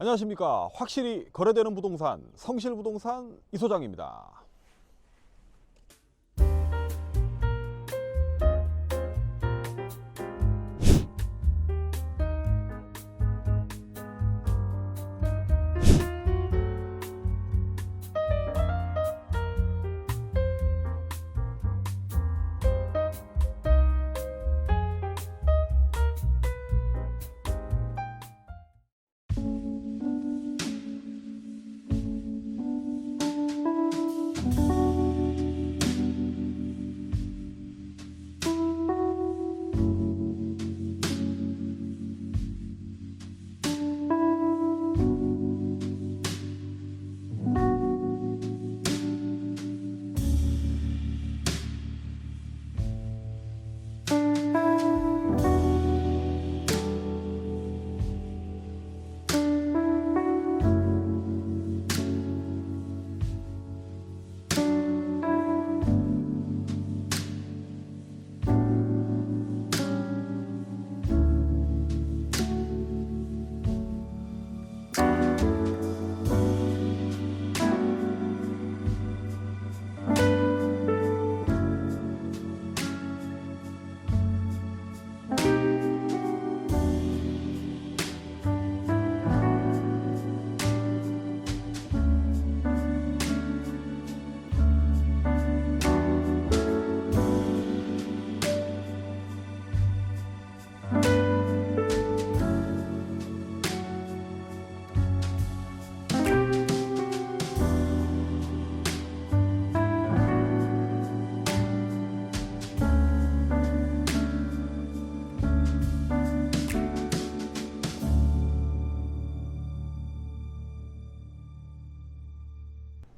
안녕하십니까. 확실히 거래되는 부동산 성실부동산 이소장입니다.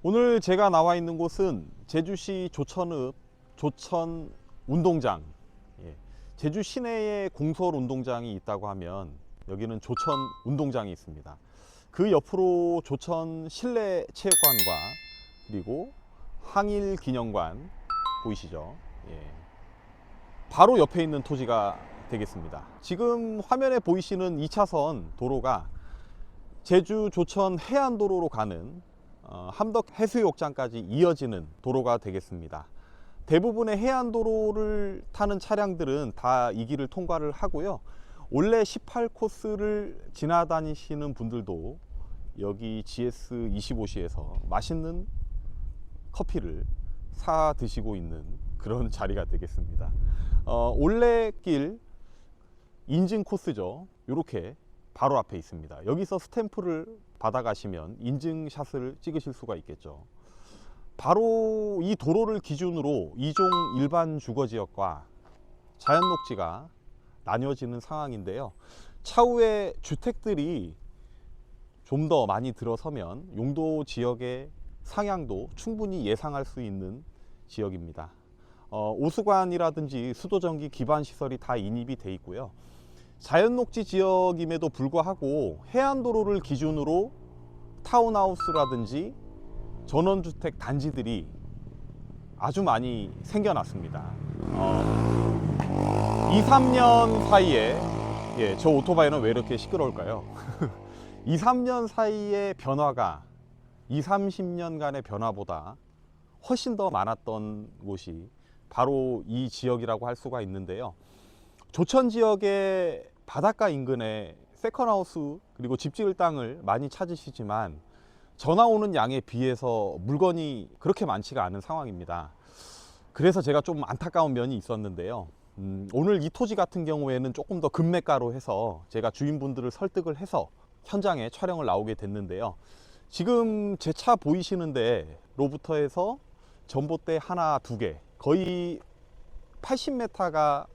오늘 제가 나와 있는 곳은 제주시 조천읍 조천운동장. 제주 시내에 공설 운동장이 있다고 하면 여기는 조천운동장이 있습니다. 그 옆으로 조천 실내체육관과 그리고 항일기념관 보이시죠? 바로 옆에 있는 토지가 되겠습니다. 지금 화면에 보이시는 2차선 도로가 제주 조천 해안도로로 가는 함덕 해수욕장까지 이어지는 도로가 되겠습니다. 대부분의 해안도로를 타는 차량들은 다 이 길을 통과를 하고요. 원래 18코스를 지나다니시는 분들도 여기 GS25시에서 맛있는 커피를 사 드시고 있는 그런 자리가 되겠습니다. 올레길 인증 코스죠. 이렇게 바로 앞에 있습니다. 여기서 스탬프를 받아 가시면 인증샷을 찍으실 수가 있겠죠. 바로 이 도로를 기준으로 2종 일반 주거지역과 자연녹지가 나뉘어지는 상황인데요. 차후에 주택들이 좀 더 많이 들어서면 용도 지역의 상향도 충분히 예상할 수 있는 지역입니다. 오수관이라든지 수도전기 기반시설이 다 인입이 돼 있고요. 자연녹지 지역임에도 불구하고 해안도로를 기준으로 타운하우스라든지 전원주택 단지들이 아주 많이 생겨났습니다. 2, 3년 사이에 저 오토바이는 왜 이렇게 시끄러울까요? 2, 3년 사이의 변화가 2, 30년간의 변화보다 훨씬 더 많았던 곳이 바로 이 지역이라고 할 수가 있는데요. 조천 지역의 바닷가 인근에 세컨하우스 그리고 집 지을 땅을 많이 찾으시지만 전화 오는 양에 비해서 물건이 그렇게 많지가 않은 상황입니다. 그래서 제가 좀 안타까운 면이 있었는데요. 오늘 이 토지 같은 경우에는 조금 더 금매가로 해서 제가 주인분들을 설득을 해서 현장에 촬영을 나오게 됐는데요. 지금 제 차 보이시는데 로부터 해서 전봇대 하나, 두 개, 거의 80m가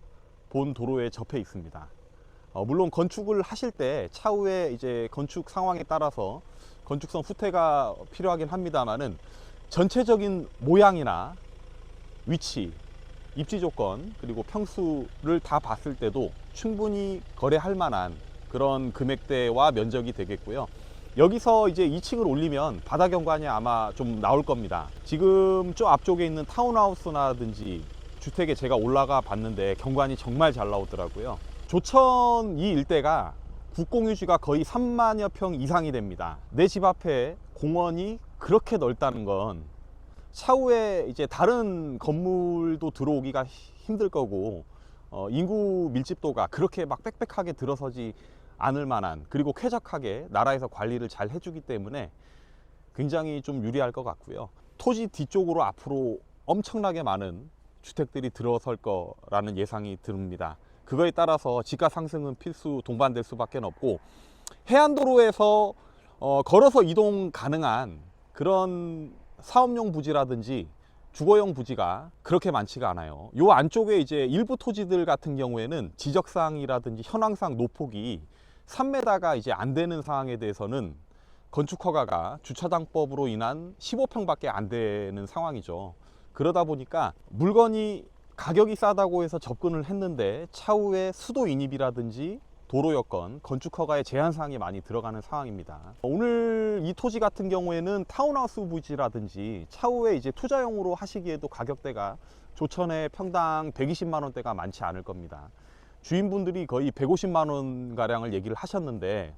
본 도로에 접해 있습니다. 물론 건축을 하실 때 차후에 이제 건축 상황에 따라서 건축성 후퇴가 필요하긴 합니다만은 전체적인 모양이나 위치, 입지 조건 그리고 평수를 다 봤을 때도 충분히 거래할 만한 그런 금액대와 면적이 되겠고요. 여기서 이제 2층을 올리면 바다 경관이 아마 좀 나올 겁니다. 지금 저 앞쪽에 있는 타운하우스라든지 주택에 제가 올라가 봤는데 경관이 정말 잘 나오더라고요. 조천 이 일대가 국공유지가 거의 3만여 평 이상이 됩니다. 내 집 앞에 공원이 그렇게 넓다는 건 차후에 이제 다른 건물도 들어오기가 힘들 거고, 인구 밀집도가 그렇게 막 빽빽하게 들어서지 않을 만한, 그리고 쾌적하게 나라에서 관리를 잘 해주기 때문에 굉장히 좀 유리할 것 같고요. 토지 뒤쪽으로 앞으로 엄청나게 많은 주택들이 들어설 거라는 예상이 듭니다. 그거에 따라서 지가 상승은 필수 동반될 수밖에 없고, 해안도로에서 걸어서 이동 가능한 그런 사업용 부지라든지 주거용 부지가 그렇게 많지가 않아요. 요 안쪽에 이제 일부 토지들 같은 경우에는 지적사항이라든지 현황상 노폭이 3m가 이제 안 되는 상황에 대해서는 건축 허가가 주차장법으로 인한 15평밖에 안 되는 상황이죠. 그러다 보니까 물건이 가격이 싸다고 해서 접근을 했는데 차후에 수도 인입이라든지 도로 여건, 건축 허가에 제한 사항이 많이 들어가는 상황입니다. 오늘 이 토지 같은 경우에는 타운하우스 부지라든지 차후에 이제 투자용으로 하시기에도 가격대가 조천에 평당 120만 원대가 많지 않을 겁니다. 주인분들이 거의 150만 원 가량을 얘기를 하셨는데,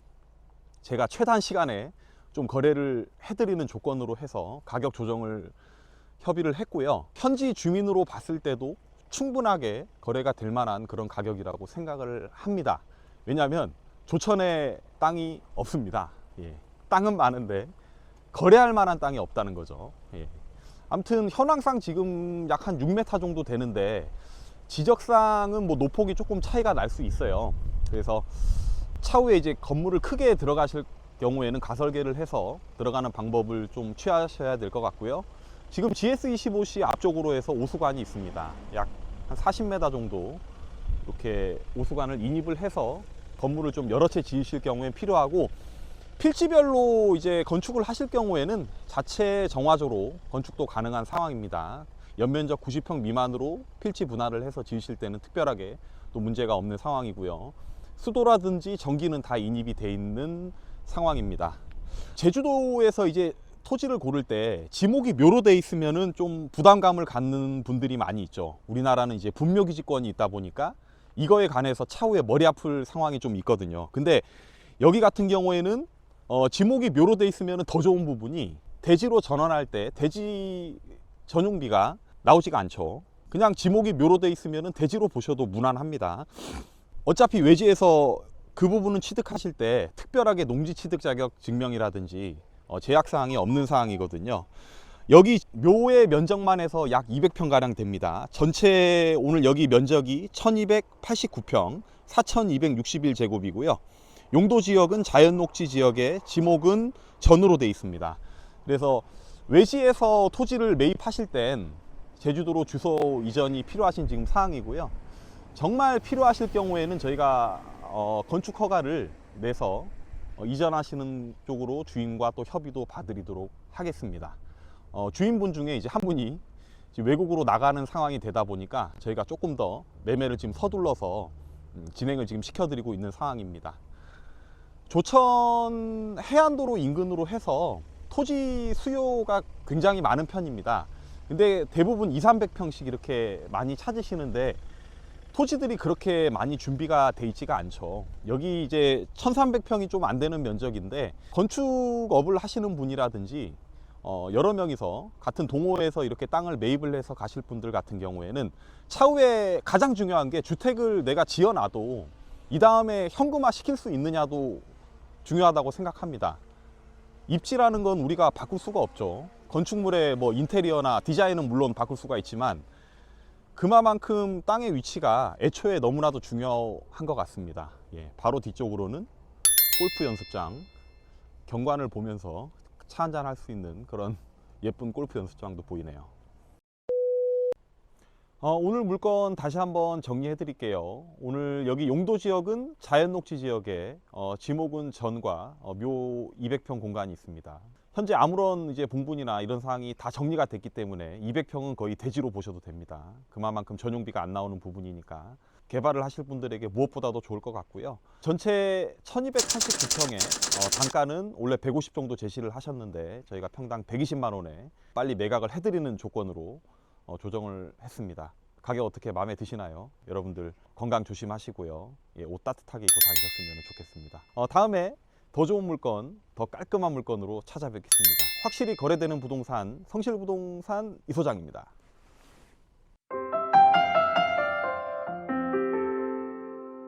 제가 최단 시간에 좀 거래를 해드리는 조건으로 해서 가격 조정을 협의를 했고요. 현지 주민으로 봤을 때도 충분하게 거래가 될 만한 그런 가격이라고 생각을 합니다. 왜냐하면 조천에 땅이 없습니다. 예. 땅은 많은데 거래할 만한 땅이 없다는 거죠. 예. 아무튼 현황상 지금 약 한 6m 정도 되는데, 지적상은 뭐 노폭이 조금 차이가 날 수 있어요. 그래서 차후에 이제 건물을 크게 들어가실 경우에는 가설계를 해서 들어가는 방법을 좀 취하셔야 될 것 같고요. 지금 GS25C 앞쪽으로 해서 오수관이 있습니다. 약 한 40m 정도 이렇게 오수관을 인입을 해서 건물을 좀 여러 채 지으실 경우에 필요하고, 필지별로 이제 건축을 하실 경우에는 자체 정화조로 건축도 가능한 상황입니다. 연면적 90평 미만으로 필지 분할을 해서 지으실 때는 특별하게 또 문제가 없는 상황이고요. 수도라든지 전기는 다 인입이 돼 있는 상황입니다. 제주도에서 이제 토지를 고를 때 지목이 묘로 돼 있으면은 좀 부담감을 갖는 분들이 많이 있죠. 우리나라는 이제 분묘기지권이 있다 보니까 이거에 관해서 차후에 머리 아플 상황이 좀 있거든요. 근데 여기 같은 경우에는 지목이 묘로 돼 있으면 더 좋은 부분이, 대지로 전환할 때 대지 전용비가 나오지가 않죠. 그냥 지목이 묘로 돼 있으면 대지로 보셔도 무난합니다. 어차피 외지에서 그 부분은 취득하실 때 특별하게 농지 취득 자격 증명이라든지 제약사항이 없는 사항이거든요. 여기 묘의 면적만 해서 약 200평 가량 됩니다. 전체 오늘 여기 면적이 1289평 4261제곱이고요 용도 지역은 자연녹지 지역에 지목은 전으로 되어 있습니다. 그래서 외지에서 토지를 매입하실 땐 제주도로 주소 이전이 필요하신 지금 사항이고요. 정말 필요하실 경우에는 저희가 건축 허가를 내서 이전하시는 쪽으로 주인과 또 협의도 봐드리도록 하겠습니다. 주인분 중에 이제 한 분이 지금 외국으로 나가는 상황이 되다 보니까 저희가 조금 더 매매를 지금 서둘러서 진행을 지금 시켜드리고 있는 상황입니다. 조천 해안도로 인근으로 해서 토지 수요가 굉장히 많은 편입니다. 근데 대부분 200~300평씩 이렇게 많이 찾으시는데 토지들이 그렇게 많이 준비가 돼 있지가 않죠. 여기 이제 1300평이 좀 안 되는 면적인데, 건축업을 하시는 분이라든지 여러 명이서 같은 동호회에서 이렇게 땅을 매입을 해서 가실 분들 같은 경우에는 차후에 가장 중요한 게, 주택을 내가 지어놔도 이 다음에 현금화 시킬 수 있느냐도 중요하다고 생각합니다. 입지라는 건 우리가 바꿀 수가 없죠. 건축물의 뭐 인테리어나 디자인은 물론 바꿀 수가 있지만 그만큼 땅의 위치가 애초에 너무나도 중요한 것 같습니다. 예, 바로 뒤쪽으로는 골프 연습장, 경관을 보면서 차 한잔 할 수 있는 그런 예쁜 골프 연습장도 보이네요. 오늘 물건 다시 한번 정리해 드릴게요. 오늘 여기 용도 지역은 자연녹지 지역에 지목은 전과 묘 200평 공간이 있습니다. 현재 아무런 이제 봉분이나 이런 사항이 다 정리가 됐기 때문에 200평은 거의 대지로 보셔도 됩니다. 그만큼 전용비가 안 나오는 부분이니까 개발을 하실 분들에게 무엇보다도 좋을 것 같고요. 전체 1289평에 단가는 원래 150 정도 제시를 하셨는데 저희가 평당 120만 원에 빨리 매각을 해드리는 조건으로 조정을 했습니다. 가격 어떻게 마음에 드시나요? 여러분들 건강 조심하시고요. 예, 옷 따뜻하게 입고 다니셨으면 좋겠습니다. 다음에 더 좋은 물건, 더 깔끔한 물건으로 찾아뵙겠습니다. 확실히 거래되는 부동산, 성실부동산 이소장입니다.